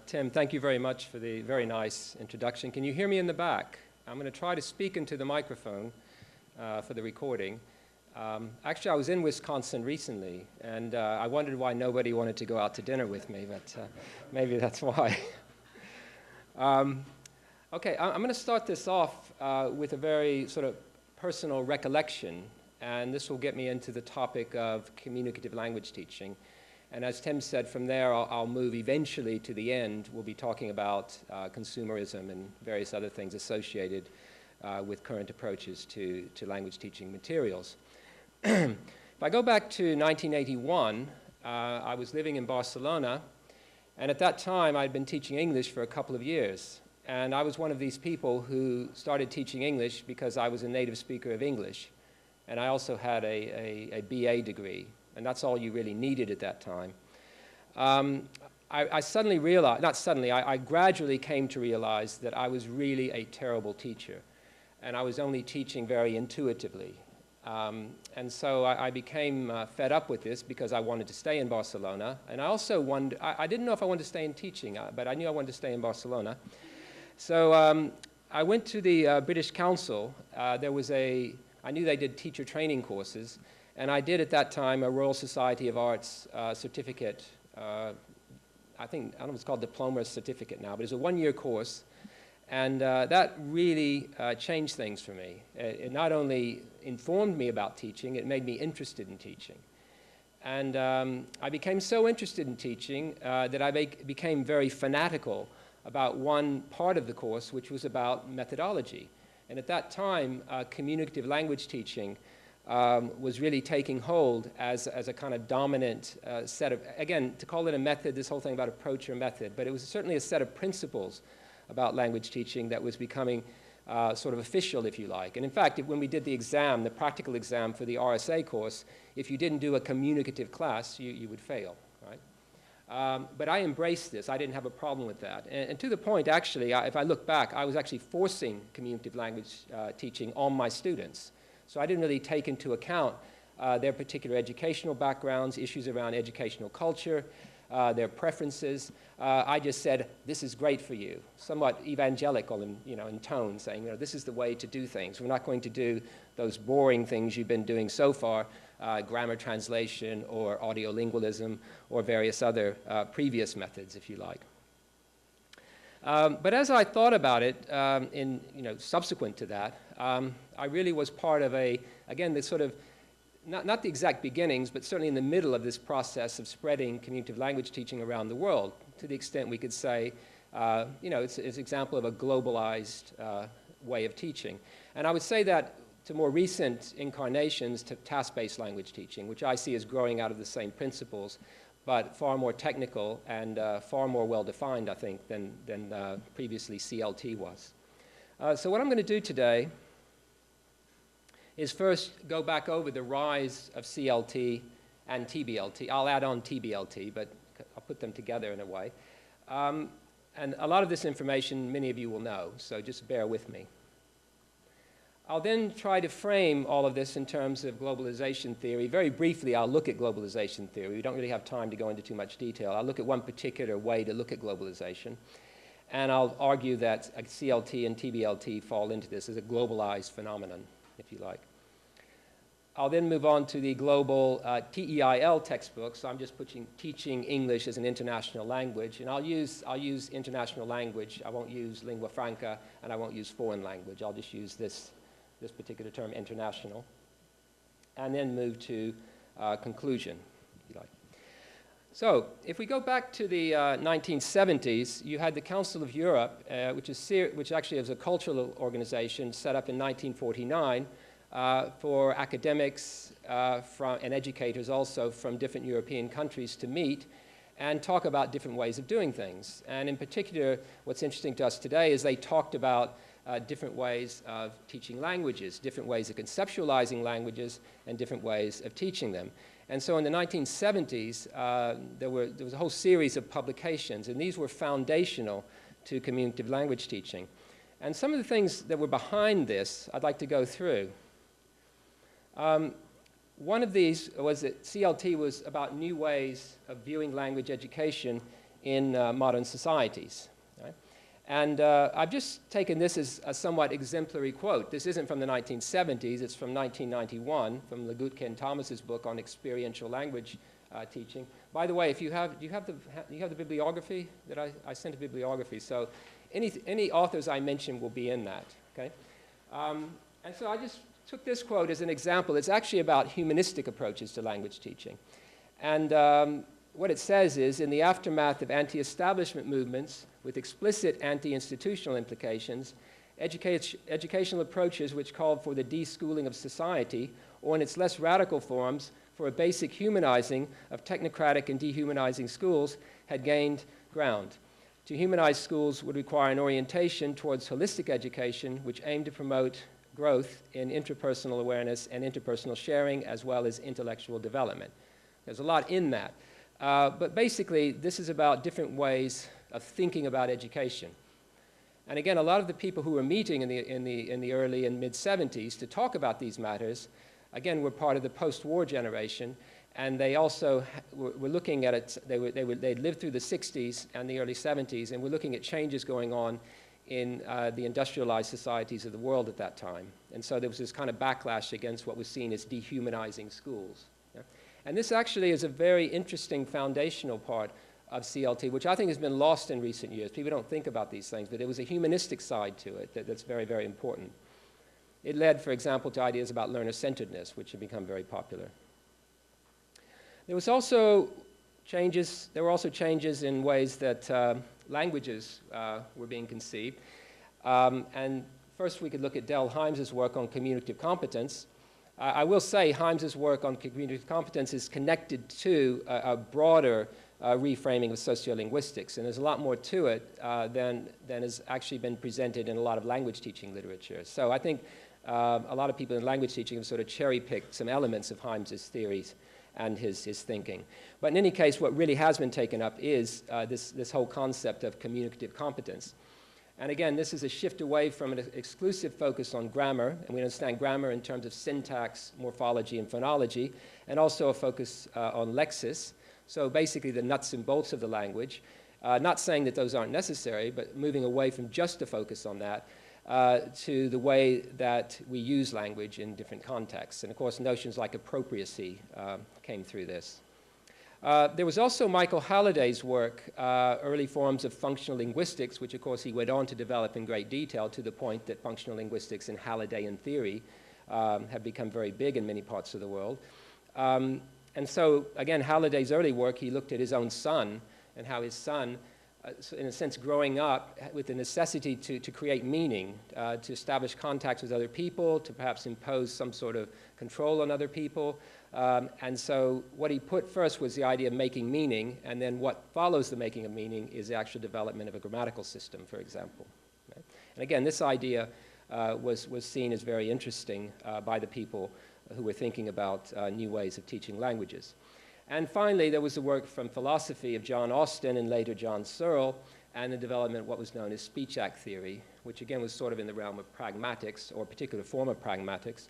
Tim, thank you very much for the very nice introduction. Can you hear me in the back? I'm going to try to speak into the microphone for the recording. Actually, I was in Wisconsin recently, and I wondered why nobody wanted to go out to dinner with me, but maybe that's why. Okay, I'm going to start this off with a very sort of personal recollection, and this will get me into the topic of communicative language teaching. And as Tim said, from there I'll move eventually to the end. We'll be talking about consumerism and various other things associated with current approaches to language teaching materials. If I go back to 1981, I was living in Barcelona, and at that time I'd been teaching English for a couple of years. And I was one of these people who started teaching English because I was a native speaker of English. And I also had a BA degree. And that's all you really needed at that time. I suddenly realized, not suddenly, I gradually came to realize that I was really a terrible teacher. And I was only teaching very intuitively. And so I became fed up with this because I wanted to stay in Barcelona. And I also wondered, I didn't know if I wanted to stay in teaching, but I knew I wanted to stay in Barcelona. So I went to the British Council. I knew they did teacher training courses. And I did at that time a Royal Society of Arts certificate. I don't know if it's called diploma certificate now, but it's a one-year course. And that really changed things for me. It not only informed me about teaching, it made me interested in teaching. And I became so interested in teaching that I became very fanatical about one part of the course, which was about methodology. And at that time, communicative language teaching was really taking hold as a kind of dominant set of, again, to call it a method, this whole thing about approach or method, but it was certainly a set of principles about language teaching that was becoming sort of official, if you like. And in fact, when we did the exam, the practical exam for the RSA course, if you didn't do a communicative class, you would fail, right? But I embraced this. I didn't have a problem with that. And to the point, actually, if I look back, I was actually forcing communicative language teaching on my students. So I didn't really take into account their particular educational backgrounds, issues around educational culture, their preferences. I just said, this is great for you, somewhat evangelical in tone, saying, this is the way to do things. We're not going to do those boring things you've been doing so far, grammar translation or audiolingualism or various other previous methods, if you like. But as I thought about it, subsequent to that, I really was part of again, this sort of, not the exact beginnings, but certainly in the middle of this process of spreading communicative language teaching around the world, to the extent we could say, it's an example of a globalized way of teaching. And I would say that to more recent incarnations to task-based language teaching, which I see as growing out of the same principles, but far more technical and far more well-defined, I think, than previously CLT was. So what I'm going to do today is first go back over the rise of CLT and TBLT. I'll add on TBLT, but I'll put them together in a way. And a lot of this information many of you will know, so just bear with me. I'll then try to frame all of this in terms of globalization theory. Very briefly, I'll look at globalization theory. We don't really have time to go into too much detail. I'll look at one particular way to look at globalization. And I'll argue that CLT and TBLT fall into this as a globalized phenomenon, if you like. I'll then move on to the global TEIL textbook. So I'm just teaching English as an international language. And I'll use international language. I won't use lingua franca, and I won't use foreign language. I'll just use this particular term, international, and then move to conclusion, if you like. So if we go back to the 1970s, you had the Council of Europe, which actually is a cultural organization set up in 1949 for academics and educators also from different European countries to meet and talk about different ways of doing things. And in particular, what's interesting to us today is they talked about different ways of teaching languages, different ways of conceptualizing languages, and different ways of teaching them. And so in the 1970s, there was a whole series of publications, and these were foundational to communicative language teaching. And some of the things that were behind this, I'd like to go through. One of these was that CLT was about new ways of viewing language education in modern societies. Right? And I've just taken this as a somewhat exemplary quote. This isn't from the 1970s, it's from 1991, from Legutke and Thomas's book on experiential language teaching. By the way, if you have the bibliography, that I sent a bibliography, so any authors I mention will be in that, okay? And so I just took this quote as an example. It's actually about humanistic approaches to language teaching. And what it says is, in the aftermath of anti-establishment movements with explicit anti-institutional implications, educational approaches which called for the deschooling of society, or in its less radical forms, for a basic humanizing of technocratic and dehumanizing schools, had gained ground. To humanize schools would require an orientation towards holistic education, which aimed to promote growth in interpersonal awareness and interpersonal sharing, as well as intellectual development. There's a lot in that. But basically, this is about different ways of thinking about education. And again, a lot of the people who were meeting in the early and mid-70s to talk about these matters, again, were part of the post-war generation, and they also were looking at it. They'd lived through the 60s and the early 70s, and were looking at changes going on in the industrialized societies of the world at that time. And so there was this kind of backlash against what was seen as dehumanizing schools. Yeah? And this actually is a very interesting foundational part of CLT, which I think has been lost in recent years. People don't think about these things, but there was a humanistic side to it that's very, very important. It led, for example, to ideas about learner-centeredness, which have become very popular. There were also changes in ways that languages were being conceived. And first we could look at Del Hymes's work on communicative competence. I will say Hymes's work on communicative competence is connected to a broader reframing of sociolinguistics, and there's a lot more to it than has actually been presented in a lot of language teaching literature. So I think a lot of people in language teaching have sort of cherry-picked some elements of Hymes's theories and his thinking. But in any case, what really has been taken up is this whole concept of communicative competence. And again, this is a shift away from an exclusive focus on grammar, and we understand grammar in terms of syntax, morphology, and phonology, and also a focus on lexis, so basically the nuts and bolts of the language. Not saying that those aren't necessary, but moving away from just a focus on that to the way that we use language in different contexts. And of course, notions like appropriacy came through this. There was also Michael Halliday's work, early forms of functional linguistics, which of course he went on to develop in great detail to the point that functional linguistics and Hallidayan theory have become very big in many parts of the world. And so, again, Halliday's early work, he looked at his own son and how his son, in a sense, growing up with the necessity to create meaning, to establish contacts with other people, to perhaps impose some sort of control on other people. And so what he put first was the idea of making meaning, and then what follows the making of meaning is the actual development of a grammatical system, for example. Right? And again, this idea was seen as very interesting by the people who were thinking about new ways of teaching languages. And finally, there was the work from philosophy of John Austin and later John Searle, and the development of what was known as speech act theory, which again was sort of in the realm of pragmatics, or a particular form of pragmatics.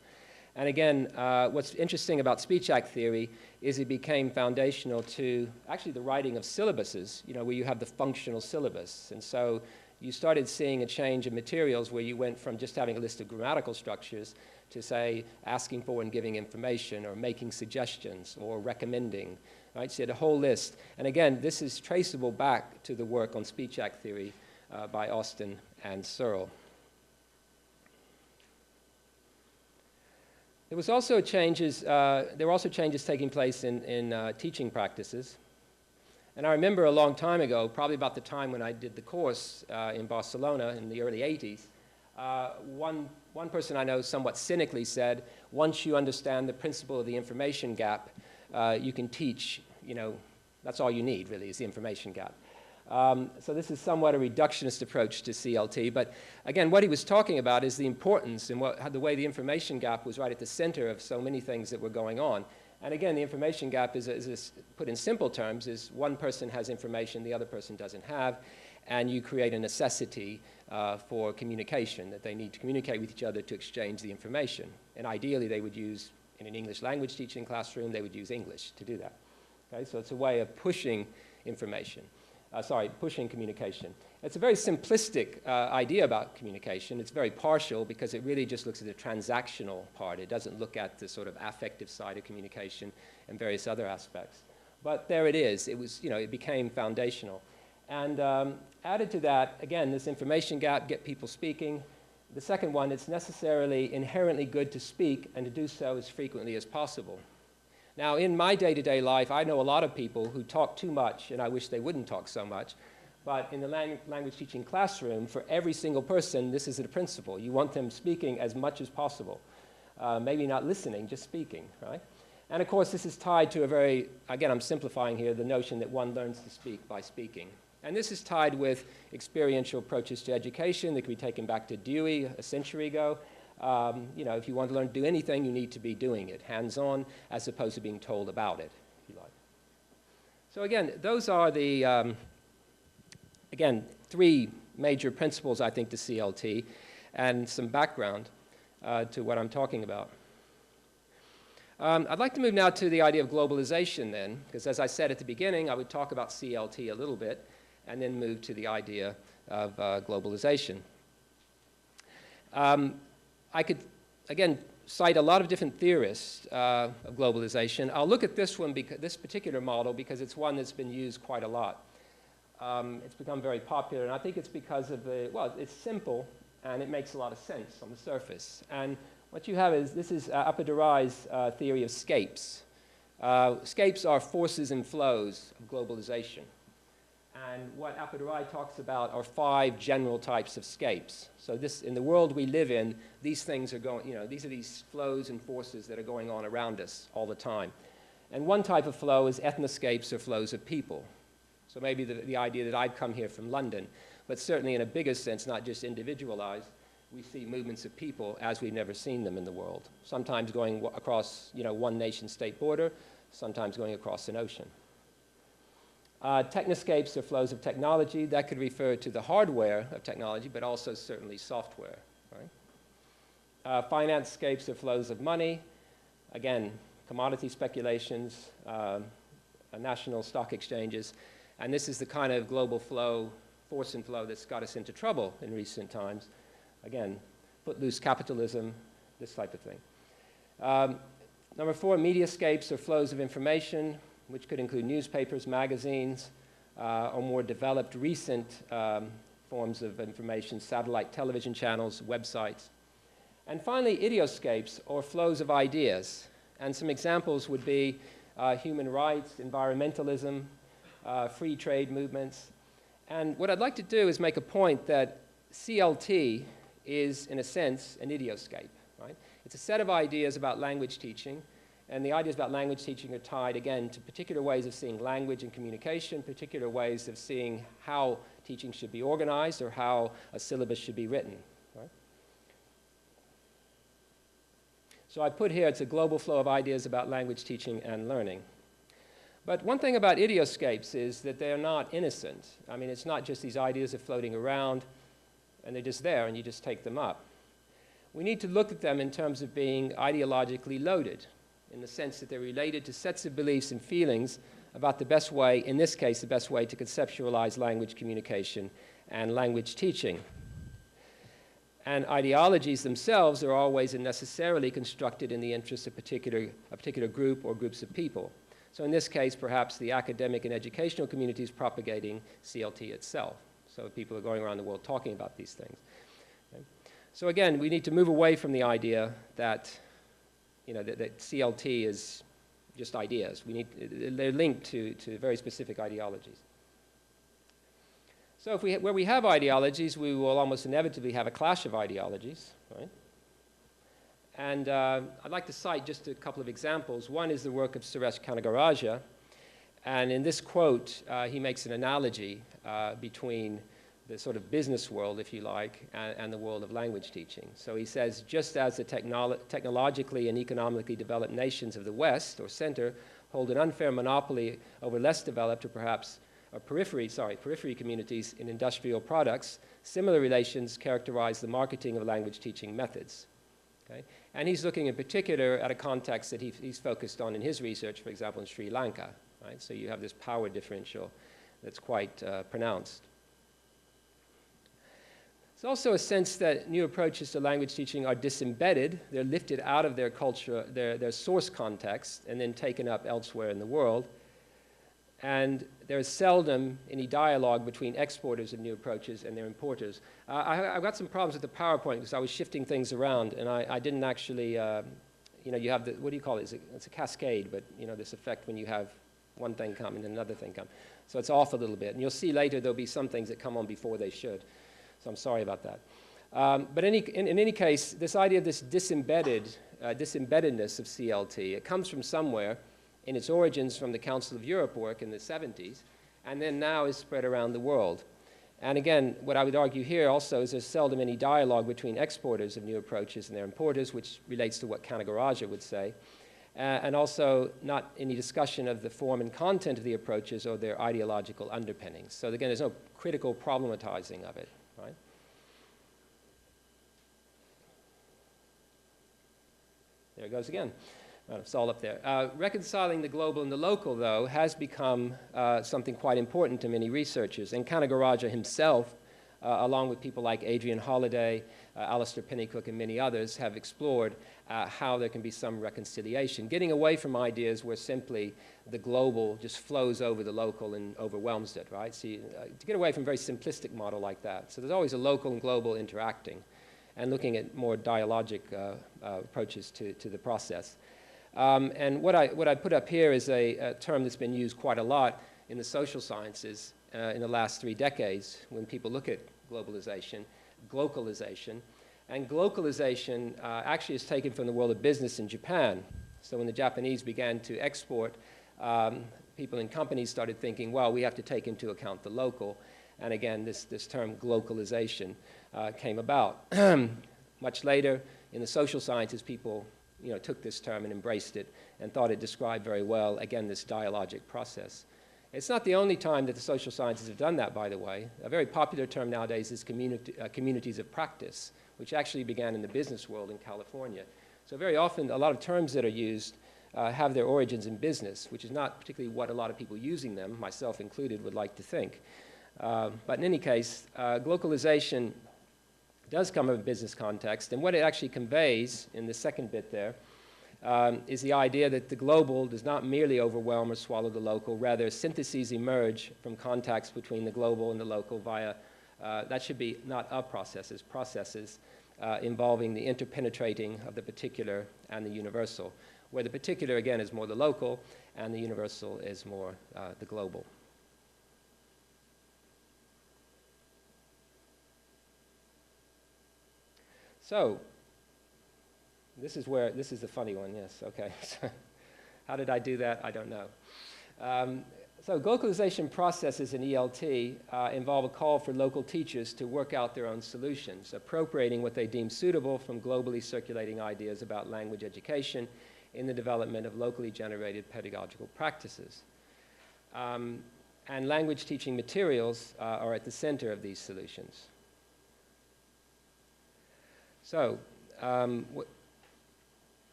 And again, what's interesting about speech act theory is it became foundational to actually the writing of syllabuses, you know, where you have the functional syllabus. And so you started seeing a change in materials where you went from just having a list of grammatical structures to, say, asking for and giving information, or making suggestions, or recommending, right? So you had a whole list. And again, this is traceable back to the work on speech act theory by Austin and Searle. There were also changes taking place in teaching practices. And I remember a long time ago, probably about the time when I did the course in Barcelona in the early 80s, one person I know somewhat cynically said, once you understand the principle of the information gap, you can teach, you know, that's all you need, really, is the information gap. So this is somewhat a reductionist approach to CLT, but again, what he was talking about is the importance and the way the information gap was right at the center of so many things that were going on. And again, the information gap is put in simple terms, is one person has information the other person doesn't have, and you create a necessity for communication, that they need to communicate with each other to exchange the information. And ideally, they would use, in an English language teaching classroom, they would use English to do that. Okay? So it's a way of pushing information. pushing communication. It's a very simplistic idea about communication. It's very partial because it really just looks at the transactional part. It doesn't look at the sort of affective side of communication and various other aspects. But there it is. It was, you know, it became foundational. And added to that, again, this information gap, get people speaking. The second one, it's necessarily inherently good to speak and to do so as frequently as possible. Now, in my day-to-day life, I know a lot of people who talk too much, and I wish they wouldn't talk so much. But in the language teaching classroom, for every single person, this is the principle. You want them speaking as much as possible. Maybe not listening, just speaking, right? And of course, this is tied to a very, again, I'm simplifying here, the notion that one learns to speak by speaking. And this is tied with experiential approaches to education that can be taken back to Dewey a century ago. You know, if you want to learn to do anything, you need to be doing it, hands-on, as opposed to being told about it, if you like. So again, those are the, again, three major principles, I think, to CLT, and some background to what I'm talking about. I'd like to move now to the idea of globalization then, because as I said at the beginning, I would talk about CLT a little bit, and then move to the idea of globalization. I could, again, cite a lot of different theorists of globalization. I'll look at this one, this particular model, because it's one that's been used quite a lot. It's become very popular, and I think it's because of the, well, it's simple, and it makes a lot of sense on the surface. And what you have is, this is Apadirai's theory of scapes. Scapes are forces and flows of globalization. And what Apadirai talks about are 5 general types of scapes. So this, in the world we live in, these things are going, you know, these are these flows and forces that are going on around us all the time. And one type of flow is ethnoscapes, or flows of people. So maybe the idea that I've come here from London, but certainly in a bigger sense, not just individualized, we see movements of people as we've never seen them in the world. Sometimes going across, you know, one nation-state border, sometimes going across an ocean. Technoscapes are flows of technology. That could refer to the hardware of technology, but also certainly software. Right? Financescapes are flows of money. Again, commodity speculations, national stock exchanges. And this is the kind of global flow, force and flow that's got us into trouble in recent times. Again, footloose capitalism, this type of thing. Number 4, mediascapes are flows of information, which could include newspapers, magazines, or more developed recent forms of information, satellite television channels, websites. And finally, idioscapes, or flows of ideas. And some examples would be human rights, environmentalism, free trade movements. And what I'd like to do is make a point that CLT is, in a sense, an idioscape. Right? It's a set of ideas about language teaching. And the ideas about language teaching are tied, again, to particular ways of seeing language and communication, particular ways of seeing how teaching should be organized or how a syllabus should be written. Right? So I put here, it's a global flow of ideas about language teaching and learning. But one thing about idioscapes is that they're not innocent. I mean, it's not just these ideas are floating around and they're just there and you just take them up. We need to look at them in terms of being ideologically loaded, in the sense that they're related to sets of beliefs and feelings about the best way, in this case, the best way to conceptualize language communication and language teaching. And ideologies themselves are always and necessarily constructed in the interest of a particular group or groups of people. So in this case, perhaps the academic and educational community is propagating CLT itself. So people are going around the world talking about these things. Okay? So again, we need to move away from the idea that you know, that CLT is just ideas. They're linked to very specific ideologies. So where we have ideologies, we will almost inevitably have a clash of ideologies. Right? And I'd like to cite just a couple of examples. One is the work of Ceresco Nagaraja. And in this quote, he makes an analogy between the sort of business world, if you like, and the world of language teaching. So he says, just as the technologically and economically developed nations of the West, or center, hold an unfair monopoly over less developed, or perhaps periphery communities in industrial products, similar relations characterize the marketing of language teaching methods. Okay? And he's looking in particular at a context that he's focused on in his research, for example, in Sri Lanka. Right? So you have this power differential that's quite pronounced. There's also a sense that new approaches to language teaching are disembedded. They're lifted out of their culture, their source context, and then taken up elsewhere in the world. And there is seldom any dialogue between exporters of new approaches and their importers. I've got some problems with the PowerPoint because I was shifting things around, and I didn't actually, you know, you have the, what do you call it? It's a cascade, but, you know, this effect when you have one thing come and then another thing come. So it's off a little bit. And you'll see later there'll be some things that come on before they should. So I'm sorry about that. But in any case, this idea of this disembeddedness of CLT, it comes from somewhere, in its origins from the Council of Europe work in the 70s, and then now is spread around the world. And again, what I would argue here also is there's seldom any dialogue between exporters of new approaches and their importers, which relates to what Nagaraja would say, and also not any discussion of the form and content of the approaches or their ideological underpinnings. So again, there's no critical problematizing of it. Right? There it goes again. It's all up there. Reconciling the global and the local, though, has become something quite important to many researchers. And Nagaraja himself, along with people like Adrian Holliday, Alistair Pennycook, and many others, have explored how there can be some reconciliation, getting away from ideas where simply the global just flows over the local and overwhelms it, right? So to get away from a very simplistic model like that. So there's always a local and global interacting and looking at more dialogic approaches to the process. And what I put up here is a term that's been used quite a lot in the social sciences in the last 3 decades when people look at globalization, Glocalization. And Glocalization actually is taken from the world of business in Japan. So when the Japanese began to export, people in companies started thinking, well, we have to take into account the local. And again, this term Glocalization came about. Much later, in the social sciences, people took this term and embraced it and thought it described very well, again, this dialogic process. It's not the only time that the social sciences have done that, by the way. A very popular term nowadays is communities of practice, which actually began in the business world in California. So very often, a lot of terms that are used have their origins in business, which is not particularly what a lot of people using them, myself included, would like to think. But in any case, glocalization does come from a business context, and what it actually conveys in the second bit there is the idea that the global does not merely overwhelm or swallow the local, rather syntheses emerge from contacts between the global and the local via, that should be not of processes, processes involving the interpenetrating of the particular and the universal, where the particular, again, is more the local and the universal is more the global. So, this is the funny one, yes, okay. How did I do that? I don't know. So glocalization processes in ELT involve a call for local teachers to work out their own solutions, appropriating what they deem suitable from globally circulating ideas about language education in the development of locally generated pedagogical practices. And language teaching materials are at the center of these solutions. So, one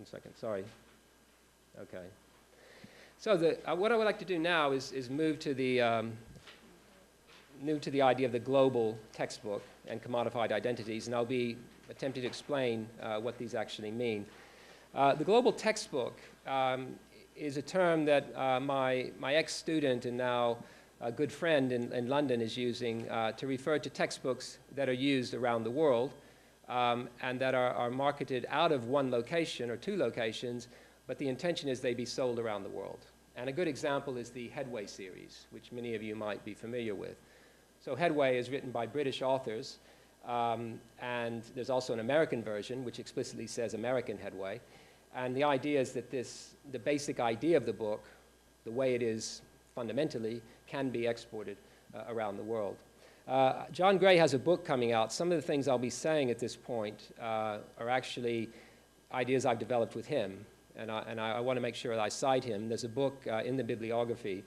second, sorry. Okay. So what I would like to do now is move to the idea of the global textbook and commodified identities, and I'll be attempting to explain what these actually mean. The global textbook is a term that my ex-student and now a good friend in London is using to refer to textbooks that are used around the world and that are marketed out of one location or 2 locations, but the intention is they be sold around the world. And a good example is the Headway series, which many of you might be familiar with. So Headway is written by British authors, and there's also an American version, which explicitly says American Headway. And the idea is that the basic idea of the book, the way it is fundamentally, can be exported around the world. John Gray has a book coming out. Some of the things I'll be saying at this point are actually ideas I've developed with him, and I want to make sure that I cite him. There's a book in the bibliography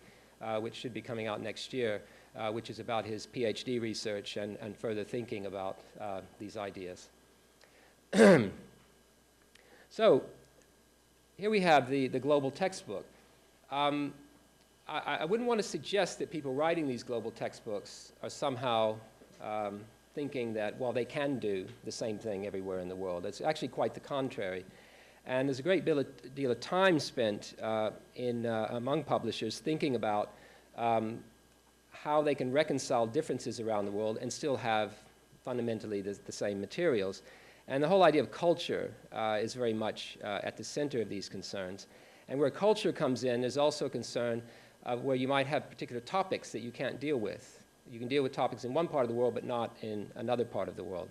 which should be coming out next year, which is about his PhD research and further thinking about these ideas. So here we have the global textbook. I wouldn't want to suggest that people writing these global textbooks are somehow thinking that, well, they can do the same thing everywhere in the world. It's actually quite the contrary. And there's a great deal of time spent among publishers thinking about how they can reconcile differences around the world and still have fundamentally the same materials. And the whole idea of culture is very much at the center of these concerns. And where culture comes in, there's also a concern of where you might have particular topics that you can't deal with. You can deal with topics in one part of the world, but not in another part of the world.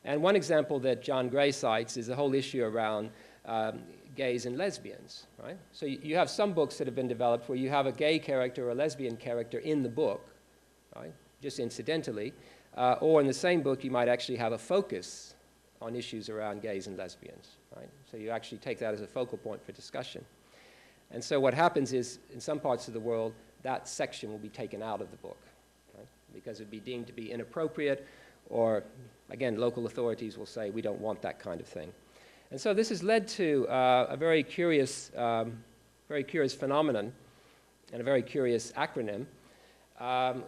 And one example that John Gray cites is the whole issue around gays and lesbians, right? So you have some books that have been developed where you have a gay character or a lesbian character in the book, right? Just incidentally. Or in the same book, you might actually have a focus on issues around gays and lesbians, right? So you actually take that as a focal point for discussion. And so what happens is, in some parts of the world, that section will be taken out of the book, right? Because it would be deemed to be inappropriate, or, again, local authorities will say, we don't want that kind of thing. And so this has led to a very curious phenomenon and a very curious acronym.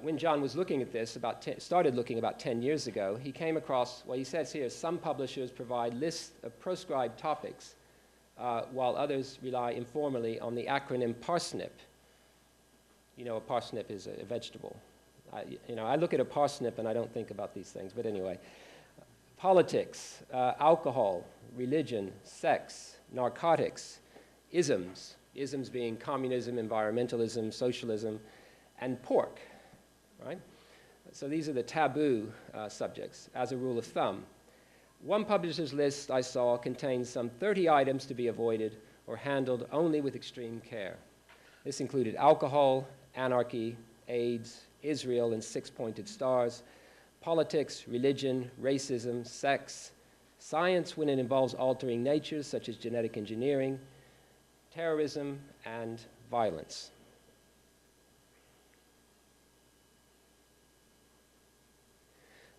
When John was looking at this, started looking about 10 years ago, he came across, well, he says here, some publishers provide lists of proscribed topics, while others rely informally on the acronym PARSNIP. You know, a parsnip is a vegetable. I look at a parsnip and I don't think about these things, but anyway. Politics, alcohol, religion, sex, narcotics, isms being communism, environmentalism, socialism, and pork, right? So these are the taboo subjects as a rule of thumb. One publisher's list I saw contains some 30 items to be avoided or handled only with extreme care. This included alcohol, anarchy, AIDS, Israel and 6-pointed stars, politics, religion, racism, sex, science when it involves altering natures such as genetic engineering, terrorism, and violence.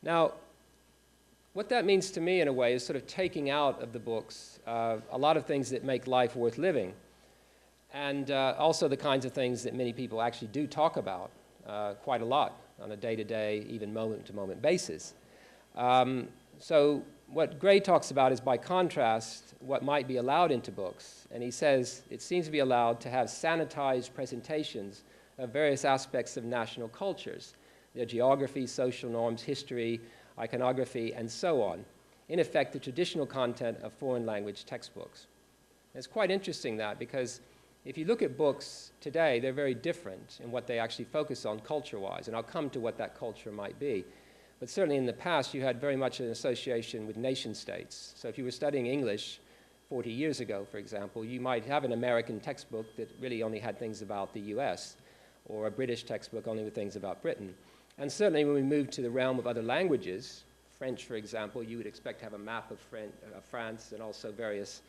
Now, what that means to me in a way is sort of taking out of the books a lot of things that make life worth living, and also the kinds of things that many people actually do talk about quite a lot on a day-to-day, even moment-to-moment basis. So what Gray talks about is, by contrast, what might be allowed into books. And he says it seems to be allowed to have sanitized presentations of various aspects of national cultures, their geography, social norms, history, iconography, and so on. In effect, the traditional content of foreign language textbooks. And it's quite interesting that, because if you look at books today, they're very different in what they actually focus on culture-wise, and I'll come to what that culture might be. But certainly in the past, you had very much an association with nation states. So if you were studying English 40 years ago, for example, you might have an American textbook that really only had things about the US, or a British textbook only with things about Britain. And certainly when we move to the realm of other languages, French, for example, you would expect to have a map of France and also various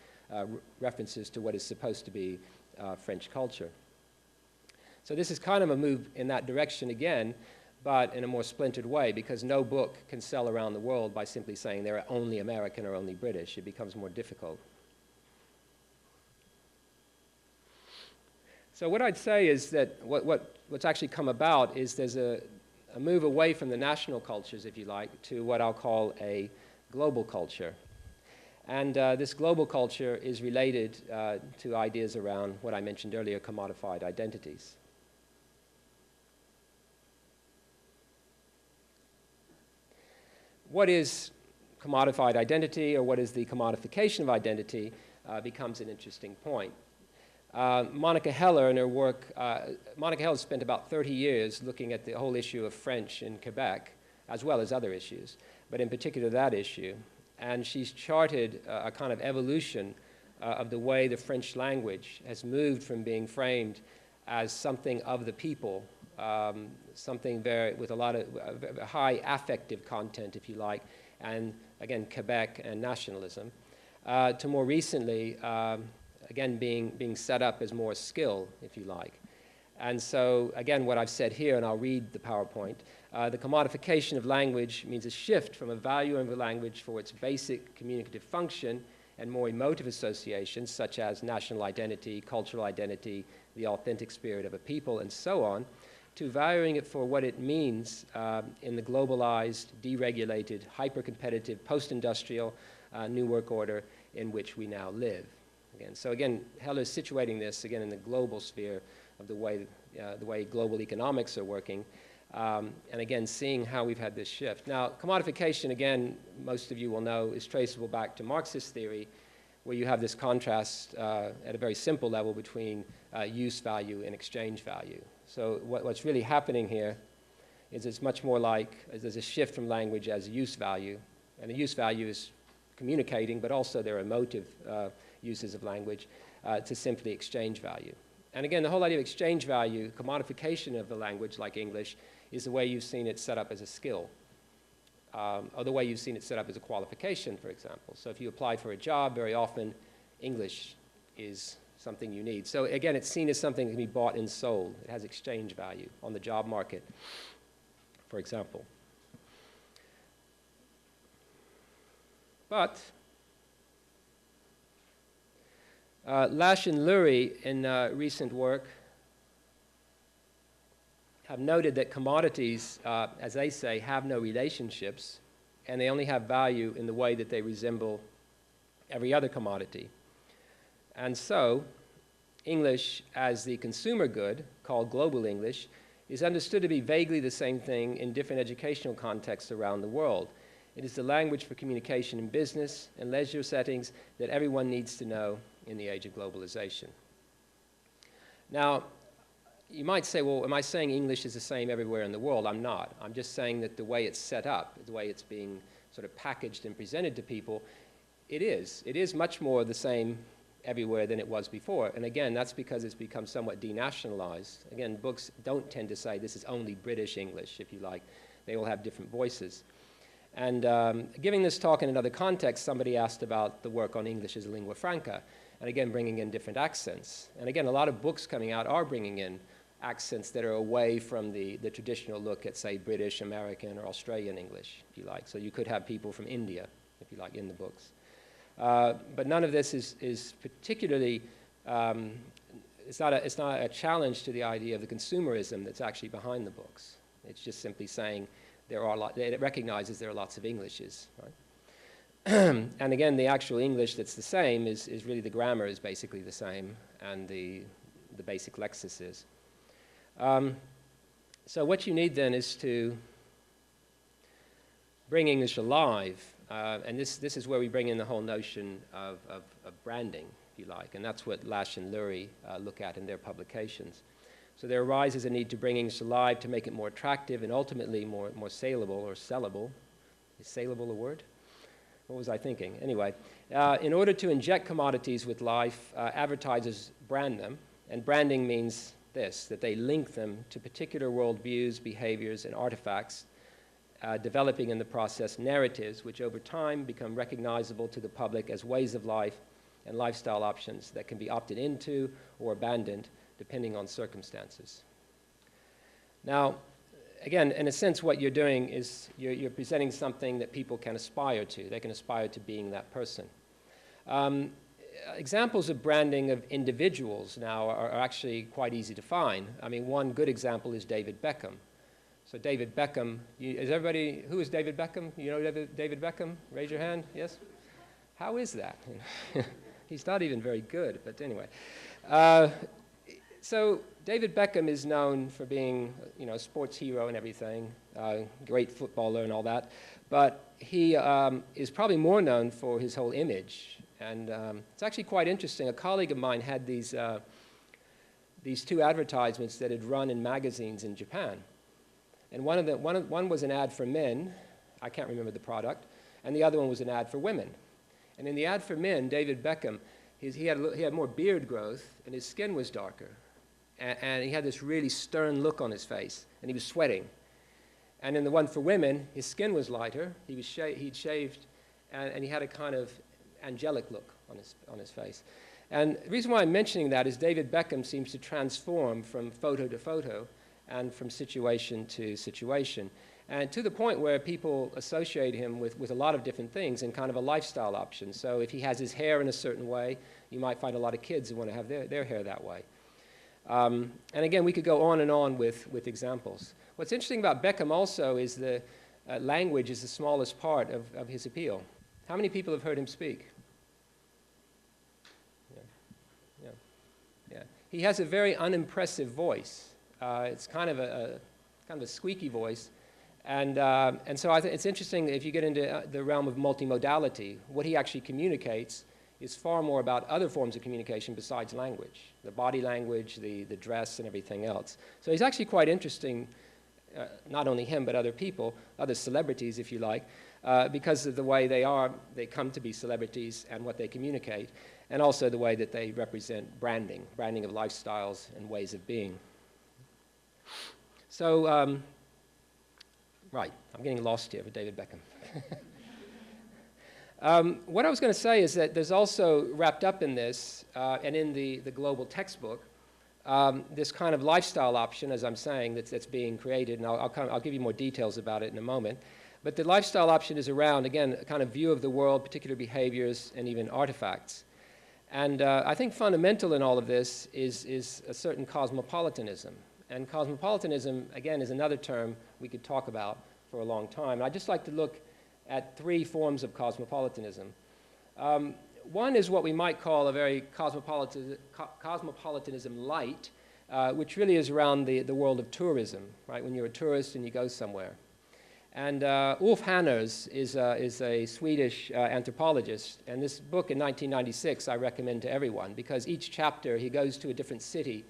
references to what is supposed to be French culture. So this is kind of a move in that direction again, but in a more splintered way, because no book can sell around the world by simply saying they're only American or only British. It becomes more difficult. So what I'd say is that what's actually come about is there's a move away from the national cultures, if you like, to what I'll call a global culture. And this global culture is related to ideas around what I mentioned earlier, commodified identities. What is commodified identity, or what is the commodification of identity, becomes an interesting point. Monica Heller, in her work, Monica Heller spent about 30 years looking at the whole issue of French in Quebec, as well as other issues, but in particular that issue. And she's charted a kind of evolution of the way the French language has moved from being framed as something of the people, something with a lot of high affective content, if you like, and again, Quebec and nationalism, to more recently, again, being set up as more skill, if you like. And so, again, what I've said here, and I'll read the PowerPoint, the commodification of language means a shift from a value of a language for its basic communicative function and more emotive associations, such as national identity, cultural identity, the authentic spirit of a people, and so on, to valuing it for what it means in the globalized, deregulated, hyper-competitive, post-industrial new work order in which we now live. So again, Heller is situating this, again, in the global sphere of the way global economics are working, and again, seeing how we've had this shift. Now, commodification, again, most of you will know, is traceable back to Marxist theory, where you have this contrast at a very simple level between use value and exchange value. So what's really happening here is it's much more like there's a shift from language as use value, and the use value is communicating, but also there are emotive uses of language, to simply exchange value. And again, the whole idea of exchange value, commodification of the language like English, is the way you've seen it set up as a skill, or the way you've seen it set up as a qualification, for example. So if you apply for a job, very often English is something you need. So again, it's seen as something that can be bought and sold. It has exchange value on the job market, for example. But Lasch and Lurie, in recent work, have noted that commodities, as they say, have no relationships, and they only have value in the way that they resemble every other commodity. And so, English as the consumer good, called global English, is understood to be vaguely the same thing in different educational contexts around the world. It is the language for communication in business and leisure settings that everyone needs to know in the age of globalization. Now, you might say, well, am I saying English is the same everywhere in the world? I'm not. I'm just saying that the way it's set up, the way it's being sort of packaged and presented to people, it is. It is much more the same everywhere than it was before. And again, that's because it's become somewhat denationalized. Again, books don't tend to say this is only British English, if you like. They all have different voices. And giving this talk in another context, somebody asked about the work on English as a lingua franca, and again, bringing in different accents. And again, a lot of books coming out are bringing in accents that are away from the traditional look at, say, British, American, or Australian English, if you like. So you could have people from India, if you like, in the books. But none of this is particularly, it's not a challenge to the idea of the consumerism that's actually behind the books. It's just simply saying it recognizes there are lots of Englishes, right? And again, the actual English that's the same is really the grammar is basically the same, and the basic lexis is. So what you need then is to bring English alive, and this is where we bring in the whole notion of branding, if you like, and that's what Lasch and Lurie look at in their publications. So there arises a need to bring English alive to make it more attractive and ultimately more saleable or sellable. Is saleable a word? What was I thinking? Anyway, in order to inject commodities with life, advertisers brand them, and branding means this, that they link them to particular worldviews, behaviors, and artifacts, developing in the process narratives which over time become recognizable to the public as ways of life and lifestyle options that can be opted into or abandoned depending on circumstances. Now, again, in a sense, what you're doing is you're presenting something that people can aspire to. They can aspire to being that person. Examples of branding of individuals now are actually quite easy to find. I mean, one good example is David Beckham. So David Beckham, who is David Beckham? You know David Beckham? Raise your hand, yes? How is that? He's not even very good, but anyway. So David Beckham is known for being, a sports hero and everything, great footballer and all that, but he is probably more known for his whole image. And it's actually quite interesting. A colleague of mine had these two advertisements that had run in magazines in Japan. And one was an ad for men, I can't remember the product, and the other one was an ad for women. And in the ad for men, David Beckham, he had more beard growth, and his skin was darker. And he had this really stern look on his face, and he was sweating. And in the one for women, his skin was lighter, he'd shaved, and he had a kind of angelic look on his face. And the reason why I'm mentioning that is David Beckham seems to transform from photo to photo and from situation to situation. And to the point where people associate him with a lot of different things and kind of a lifestyle option. So if he has his hair in a certain way, you might find a lot of kids who want to have their hair that way. And again, we could go on and on with examples. What's interesting about Beckham also is the language is the smallest part of his appeal. How many people have heard him speak? Yeah. He has a very unimpressive voice. It's kind of a squeaky voice. And so I think it's interesting if you get into the realm of multimodality, what he actually communicates is far more about other forms of communication besides language, the body language, the dress, and everything else. So he's actually quite interesting, not only him, but other people, other celebrities, if you like, because of the way they come to be celebrities and what they communicate, and also the way that they represent branding of lifestyles and ways of being. So, right, I'm getting lost here with David Beckham. What I was going to say is that there's also wrapped up in this, and in the global textbook, this kind of lifestyle option, as I'm saying, that's being created, and I'll give you more details about it in a moment. But the lifestyle option is around, again, a kind of view of the world, particular behaviors, and even artifacts. And I think fundamental in all of this is a certain cosmopolitanism. And cosmopolitanism, again, is another term we could talk about for a long time. And I'd just like to look at three forms of cosmopolitanism. One is what we might call a very cosmopolitanism light, which really is around the world of tourism, right? When you're a tourist and you go somewhere. And Ulf Hanners is a Swedish anthropologist, and this book in 1996 I recommend to everyone, because each chapter he goes to a different city,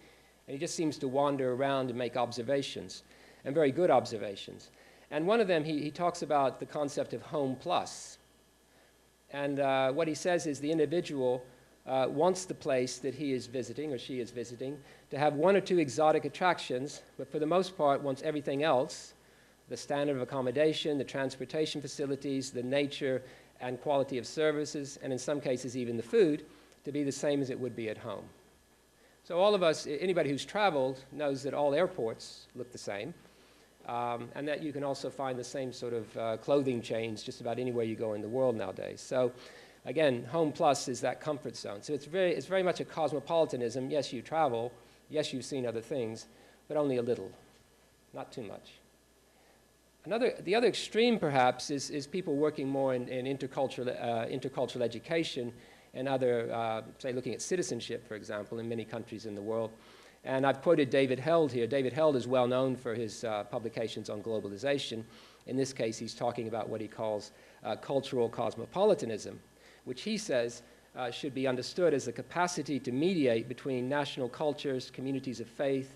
and he just seems to wander around and make observations, and very good observations. And one of them, he talks about the concept of home plus. And what he says is the individual wants the place that he is visiting or she is visiting to have one or two exotic attractions, but for the most part wants everything else, the standard of accommodation, the transportation facilities, the nature and quality of services, and in some cases even the food, to be the same as it would be at home. So all of us, anybody who's traveled, knows that all airports look the same, and that you can also find the same sort of clothing chains just about anywhere you go in the world nowadays. So again, home plus is that comfort zone. So it's very much a cosmopolitanism. Yes, you travel. Yes, you've seen other things, but only a little, not too much. The other extreme, perhaps, is people working more in intercultural education and other, say, looking at citizenship, for example, in many countries in the world. And I've quoted David Held here. David Held is well known for his publications on globalization. In this case, he's talking about what he calls cultural cosmopolitanism, which he says should be understood as the capacity to mediate between national cultures, communities of faith,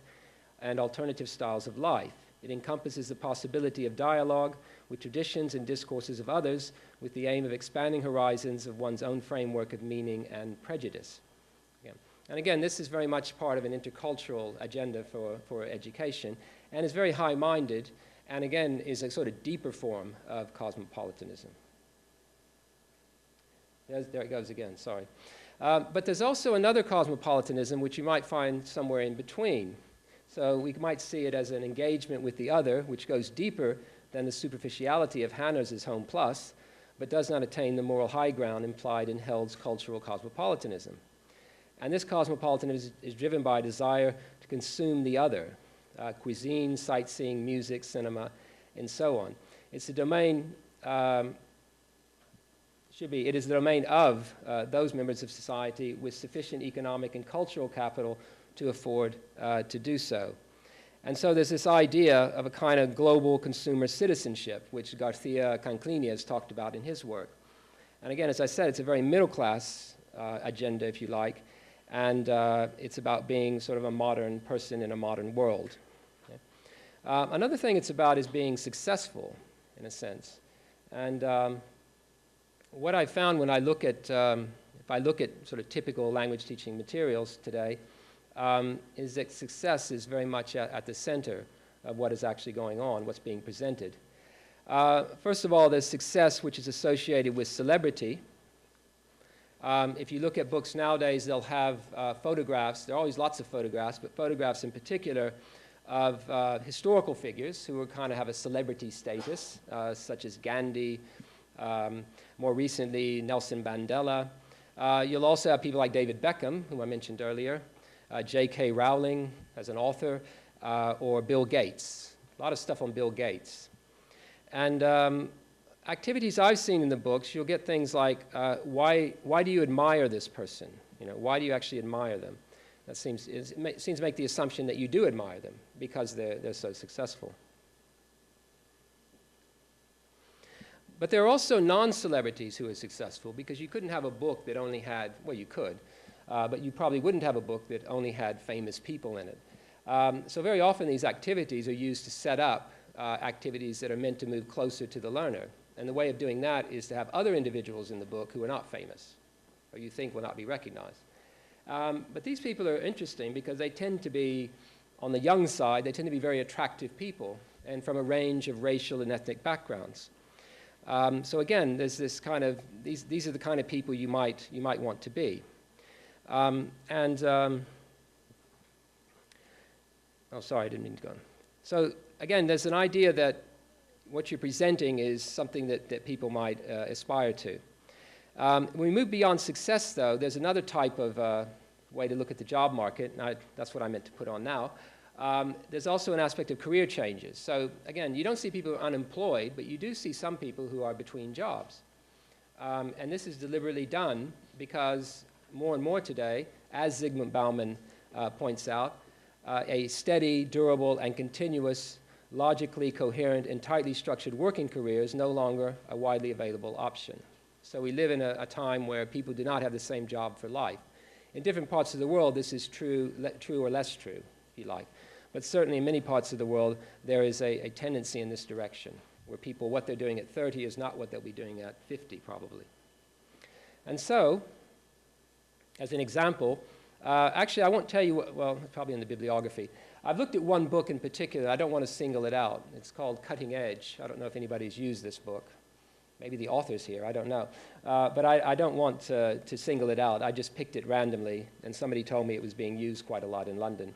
and alternative styles of life. It encompasses the possibility of dialogue with traditions and discourses of others with the aim of expanding horizons of one's own framework of meaning and prejudice. And again, this is very much part of an intercultural agenda for education, and is very high-minded, and again, is a sort of deeper form of cosmopolitanism. There it goes again, sorry. But there's also another cosmopolitanism which you might find somewhere in between. So we might see it as an engagement with the other, which goes deeper than the superficiality of Hanners' home plus, but does not attain the moral high ground implied in Held's cultural cosmopolitanism. And this cosmopolitanism is driven by a desire to consume the other, cuisine, sightseeing, music, cinema, and so on. It's the domain, it is the domain of those members of society with sufficient economic and cultural capital to afford to do so. And so there's this idea of a kind of global consumer citizenship, which Garcia Canclini has talked about in his work. And again, as I said, it's a very middle-class agenda, if you like, and it's about being sort of a modern person in a modern world. Okay? Another thing it's about is being successful, in a sense. And what I found when I look at, if I look at sort of typical language teaching materials today, is that success is very much at the center of what is actually going on, what's being presented. First of all, there's success which is associated with celebrity. If you look at books nowadays, they'll have photographs. There are always lots of photographs, but photographs in particular of historical figures who kind of have a celebrity status, such as Gandhi, more recently Nelson Mandela. You'll also have people like David Beckham, whom I mentioned earlier, J.K. Rowling as an author, or Bill Gates. A lot of stuff on Bill Gates. And activities I've seen in the books, you'll get things like, why do you admire this person? You know, why do you actually admire them? That seems to make the assumption that you do admire them because they're so successful. But there are also non-celebrities who are successful, because you couldn't have a book that only had, well, you could, but you probably wouldn't have a book that only had famous people in it. So very often these activities are used to set up activities that are meant to move closer to the learner. And the way of doing that is to have other individuals in the book who are not famous, or you think will not be recognized. But these people are interesting because they tend to be, on the young side, they tend to be very attractive people, and from a range of racial and ethnic backgrounds. So again, there's this kind of, these are the kind of people you might want to be. Oh, sorry, I didn't mean to go on. So again, there's an idea that what you're presenting is something that people might aspire to. When we move beyond success, though, there's another type of way to look at the job market, and that's what I meant to put on now. There's also an aspect of career changes. So again, you don't see people who are unemployed, but you do see some people who are between jobs. And this is deliberately done because more and more today, as Zygmunt Bauman points out, a steady, durable, and continuous, logically coherent and tightly structured working career is no longer a widely available option. So we live in a time where people do not have the same job for life. In different parts of the world, this is true or less true, if you like. But certainly in many parts of the world, there is a tendency in this direction, where people, what they're doing at 30 is not what they'll be doing at 50, probably. And so, as an example, actually, I won't tell you what, well, it's probably in the bibliography. I've looked at one book in particular. I don't want to single it out. It's called Cutting Edge. I don't know if anybody's used this book. Maybe the author's here, I don't know. But I don't want to single it out. I just picked it randomly, and somebody told me it was being used quite a lot in London.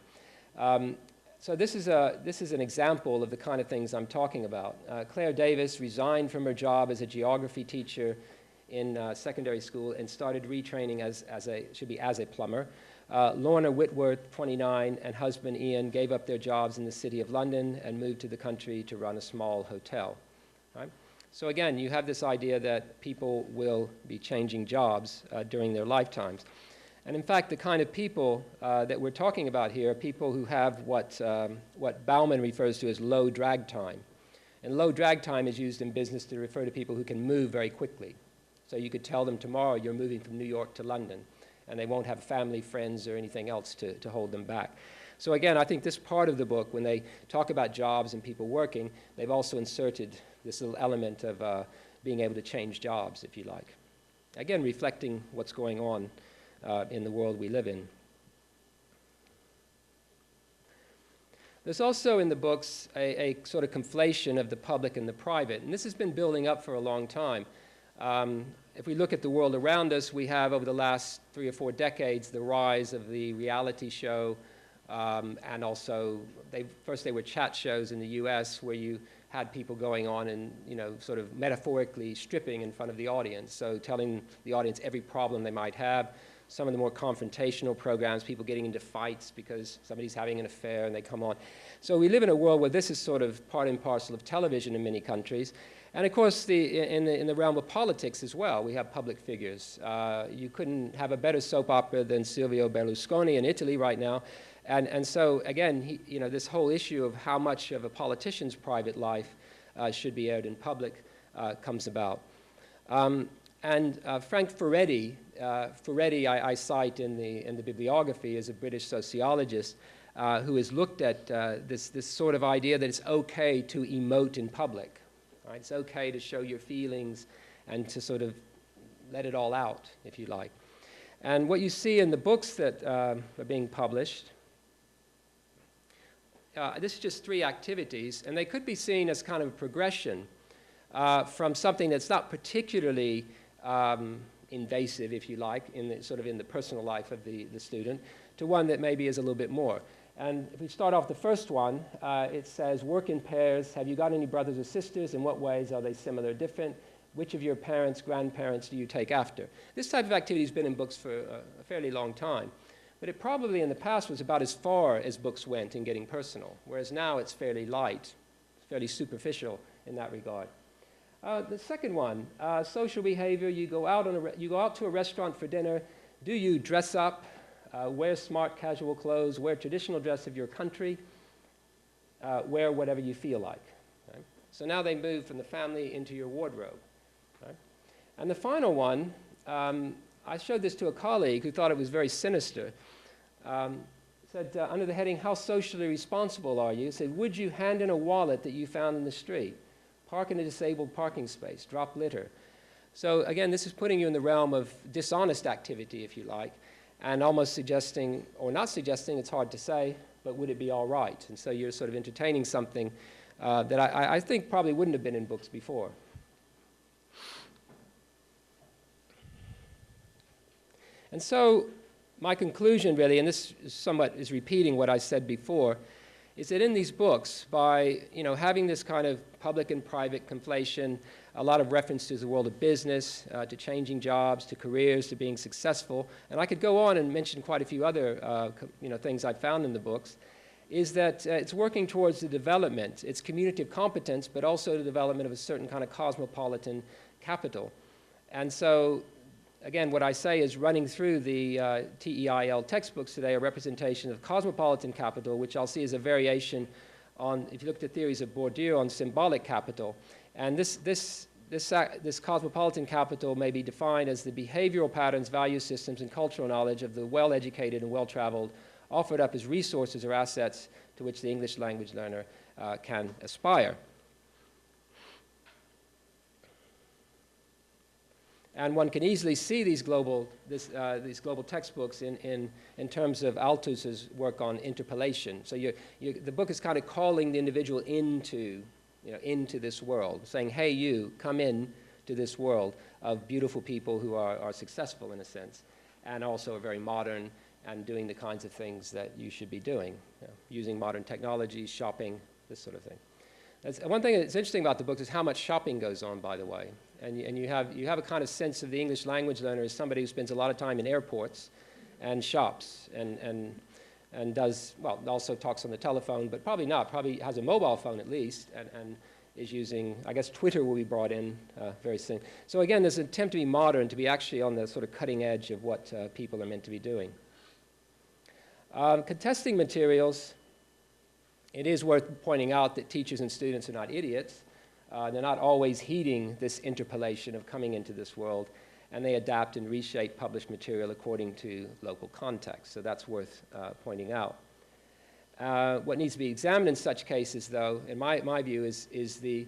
So this is an example of the kind of things I'm talking about. Claire Davis resigned from her job as a geography teacher in secondary school and started retraining as a plumber. Lorna Whitworth, 29, and husband Ian gave up their jobs in the city of London and moved to the country to run a small hotel. Right? So again, you have this idea that people will be changing jobs during their lifetimes. And in fact, the kind of people that we're talking about here are people who have what Bauman refers to as low drag time. And low drag time is used in business to refer to people who can move very quickly. So you could tell them tomorrow you're moving from New York to London, and they won't have family, friends, or anything else to hold them back. So again, I think this part of the book, when they talk about jobs and people working, they've also inserted this little element of being able to change jobs, if you like. Again, reflecting what's going on in the world we live in. There's also in the books a sort of conflation of the public and the private, and this has been building up for a long time. If we look at the world around us, we have over the last 3 or 4 decades the rise of the reality show, and also first they were chat shows in the US where you had people going on and, you know, sort of metaphorically stripping in front of the audience, so telling the audience every problem they might have. Some of the more confrontational programs, people getting into fights because somebody's having an affair and they come on. So we live in a world where this is sort of part and parcel of television in many countries. And of course, in the realm of politics as well, we have public figures. You couldn't have a better soap opera than Silvio Berlusconi in Italy right now. And so, again, you know, this whole issue of how much of a politician's private life should be aired in public comes about. Frank Furedi, I cite in the bibliography, is a British sociologist who has looked at this sort of idea that it's okay to emote in public. Right? It's okay to show your feelings and to sort of let it all out, if you like. And what you see in the books that are being published, this is just 3 activities, and they could be seen as kind of a progression from something that's not particularly invasive, if you like, in the personal life of the student, to one that maybe is a little bit more. And if we start off the first one, it says, work in pairs. Have you got any brothers or sisters? In what ways are they similar or different? Which of your parents, grandparents do you take after? This type of activity has been in books for a fairly long time. But it probably in the past was about as far as books went in getting personal, whereas now it's fairly light, fairly superficial in that regard. The second one, social behavior. You go out to a restaurant for dinner. Do you dress up, wear smart casual clothes, wear traditional dress of your country, wear whatever you feel like? Right? So now they move from the family into your wardrobe. Right? And the final one, I showed this to a colleague who thought it was very sinister. Said, under the heading, how socially responsible are you? Said, would you hand in a wallet that you found in the street? Park in a disabled parking space, drop litter. So again, this is putting you in the realm of dishonest activity, if you like, and almost suggesting, or not suggesting, it's hard to say, but would it be all right? And so you're sort of entertaining something that I think probably wouldn't have been in books before. And so my conclusion really, and this somewhat is repeating what I said before, is that in these books, by having this kind of public and private conflation, a lot of reference to the world of business, to changing jobs, to careers, to being successful, and I could go on and mention quite a few other things I found in the books, is that it's working towards the development, it's community of competence, but also the development of a certain kind of cosmopolitan capital. And so, again, what I say is running through the TEIL textbooks today, a representation of cosmopolitan capital, which I'll see as a variation on, if you look at the theories of Bourdieu, on symbolic capital. And this cosmopolitan capital may be defined as the behavioral patterns, value systems, and cultural knowledge of the well-educated and well-traveled, offered up as resources or assets to which the English language learner can aspire. And one can easily see these global textbooks in terms of Althusser's work on interpellation. So the book is kind of calling the individual into this world, saying, hey, you, come in to this world of beautiful people who are successful in a sense, and also are very modern and doing the kinds of things that you should be doing, using modern technologies, shopping, this sort of thing. One thing that's interesting about the books is how much shopping goes on, by the way. And you have a kind of sense of the English language learner as somebody who spends a lot of time in airports and shops and does, well, also talks on the telephone, but probably not, probably has a mobile phone at least, and is using, I guess Twitter will be brought in very soon. So again, there's an attempt to be modern, to be actually on the sort of cutting edge of what people are meant to be doing. Contesting materials, it is worth pointing out that teachers and students are not idiots. They're not always heeding this interpellation of coming into this world, and they adapt and reshape published material according to local context. So that's worth pointing out. What needs to be examined in such cases, though, in my view, is the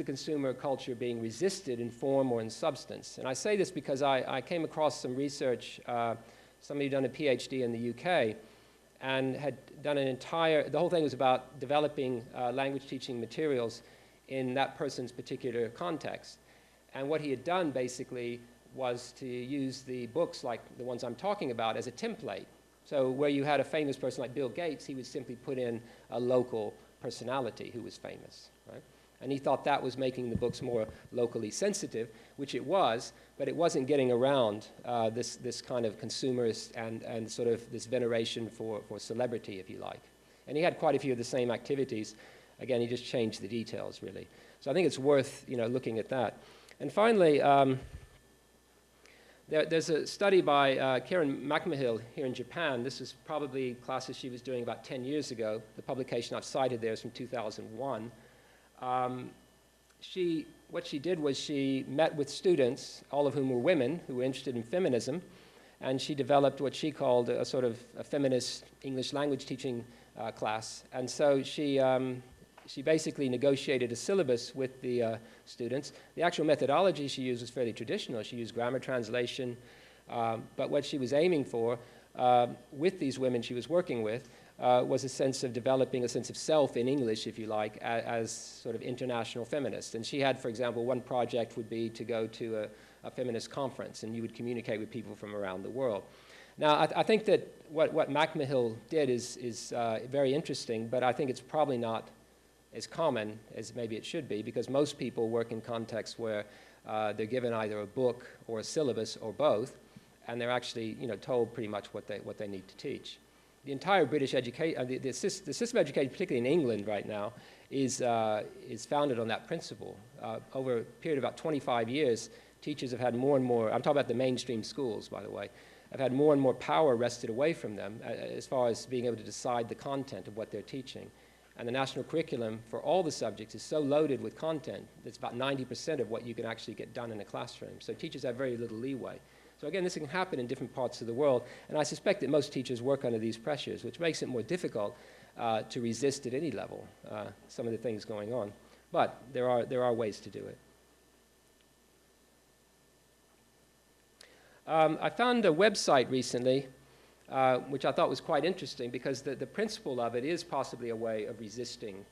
consumer culture being resisted in form or in substance? And I say this because I came across some research, somebody had done a PhD in the UK, and had done the whole thing was about developing language teaching materials in that person's particular context. And what he had done basically was to use the books like the ones I'm talking about as a template. So where you had a famous person like Bill Gates, he would simply put in a local personality who was famous, right? And he thought that was making the books more locally sensitive, which it was, but it wasn't getting around this kind of consumerist and sort of this veneration for celebrity, if you like. And he had quite a few of the same activities. Again, he just changed the details, really. So I think it's worth looking at that. And finally, there's a study by Karen McMahill here in Japan. This is probably classes she was doing about 10 years ago. The publication I've cited there is from 2001. What she did was she met with students, all of whom were women, who were interested in feminism, and she developed what she called a sort of a feminist English language teaching class. And so she basically negotiated a syllabus with the students. The actual methodology she used was fairly traditional. She used grammar translation, but what she was aiming for with these women she was working with was a sense of developing a sense of self in English, if you like, as sort of international feminists. And she had, for example, one project would be to go to a feminist conference, and you would communicate with people from around the world. Now, I think that what McMahill did is very interesting, but I think it's probably not as common as maybe it should be, because most people work in contexts where they're given either a book or a syllabus or both, and they're actually, you know, told pretty much what they need to teach. The entire British education, the system of education, particularly in England right now, is founded on that principle. Over a period of about 25 years, teachers have had more and more, I'm talking about the mainstream schools, by the way, have had more and more power wrested away from them as far as being able to decide the content of what they're teaching. And the national curriculum for all the subjects is so loaded with content that it's about 90% of what you can actually get done in a classroom. So teachers have very little leeway. So again, this can happen in different parts of the world, and I suspect that most teachers work under these pressures, which makes it more difficult to resist at any level some of the things going on. But there are ways to do it. I found a website recently which I thought was quite interesting, because the principle of it is possibly a way of resisting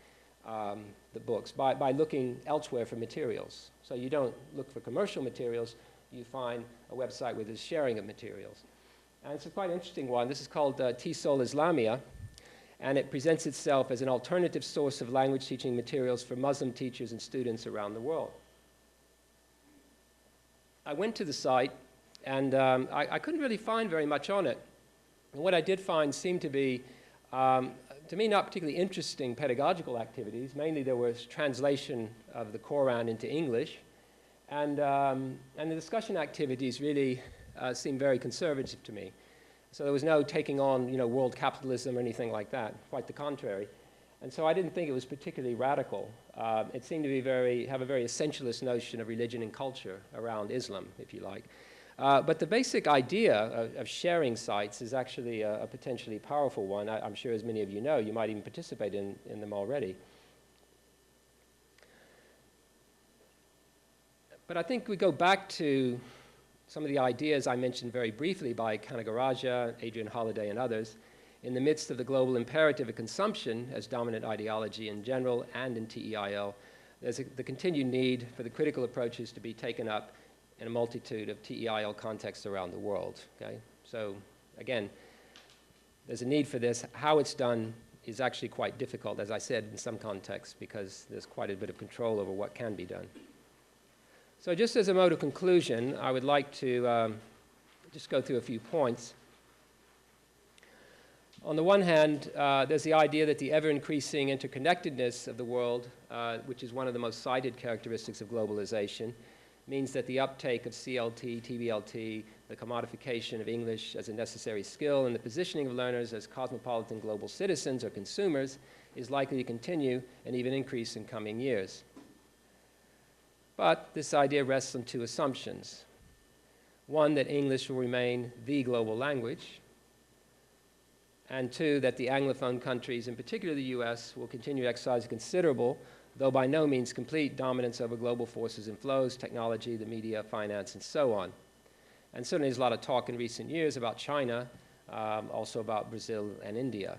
the books by looking elsewhere for materials. So you don't look for commercial materials, you find a website where there's sharing of materials. And it's a quite interesting one. This is called Tisol Islamia, and it presents itself as an alternative source of language teaching materials for Muslim teachers and students around the world. I went to the site, and I couldn't really find very much on it. And what I did find seemed to be, to me, not particularly interesting pedagogical activities. Mainly there was translation of the Quran into English, and the discussion activities really seemed very conservative to me. So there was no taking on, you know, world capitalism or anything like that, quite the contrary. And so I didn't think it was particularly radical. It seemed to be have a very essentialist notion of religion and culture around Islam, if you like. But the basic idea of sharing sites is actually a potentially powerful one. I'm sure, as many of you know, you might even participate in them already. But I think we go back to some of the ideas I mentioned very briefly by Nagaraja, Adrian Holiday, and others. In the midst of the global imperative of consumption as dominant ideology in general and in TEIL, there's the continued need for the critical approaches to be taken up in a multitude of TEIL contexts around the world. Okay? So again, there's a need for this. How it's done is actually quite difficult, as I said, in some contexts, because there's quite a bit of control over what can be done. So just as a mode of conclusion, I would like to just go through a few points. On the one hand, there's the idea that the ever-increasing interconnectedness of the world, which is one of the most cited characteristics of globalization, means that the uptake of CLT, TBLT, the commodification of English as a necessary skill, and the positioning of learners as cosmopolitan global citizens or consumers is likely to continue and even increase in coming years. But this idea rests on two assumptions. One, that English will remain the global language, and two, that the Anglophone countries, in particular the US, will continue to exercise a considerable, though by no means complete, dominance over global forces and flows, technology, the media, finance, and so on. And certainly there's a lot of talk in recent years about China, also about Brazil and India.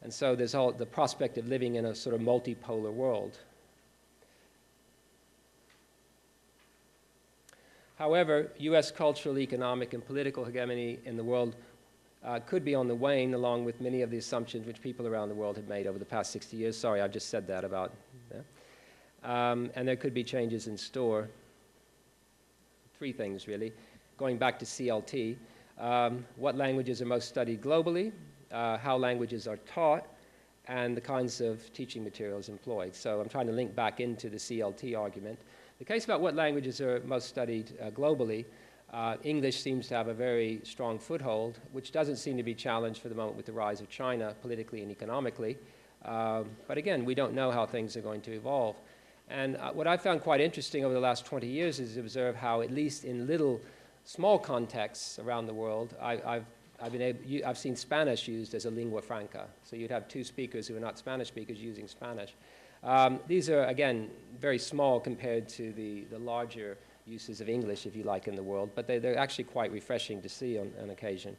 And so there's all the prospect of living in a sort of multipolar world. However, US cultural, economic, and political hegemony in the world could be on the wane, along with many of the assumptions which people around the world have made over the past 60 years. Sorry, I've just said that about that. And there could be changes in store. Three things, really. Going back to CLT, what languages are most studied globally, how languages are taught, and the kinds of teaching materials employed. So I'm trying to link back into the CLT argument. The case about what languages are most studied globally, English seems to have a very strong foothold, which doesn't seem to be challenged for the moment with the rise of China politically and economically. But again, we don't know how things are going to evolve. And what I found quite interesting over the last 20 years is to observe how, at least in little small contexts around the world, I've seen Spanish used as a lingua franca. So you'd have two speakers who are not Spanish speakers using Spanish. These are, again, very small compared to the larger uses of English, if you like, in the world, but they're actually quite refreshing to see on occasion.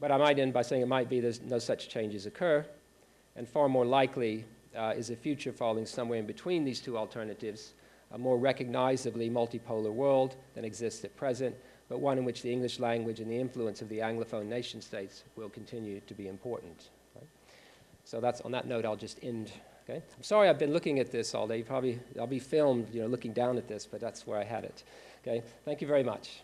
But I might end by saying it might be there's no such changes occur, and far more likely is a future falling somewhere in between these two alternatives, a more recognizably multipolar world than exists at present, but one in which the English language and the influence of the Anglophone nation states will continue to be important. Right? So that's, on that note, I'll just end. Okay? I'm sorry I've been looking at this all day. I'll be filmed, looking down at this, but that's where I had it. Okay? Thank you very much.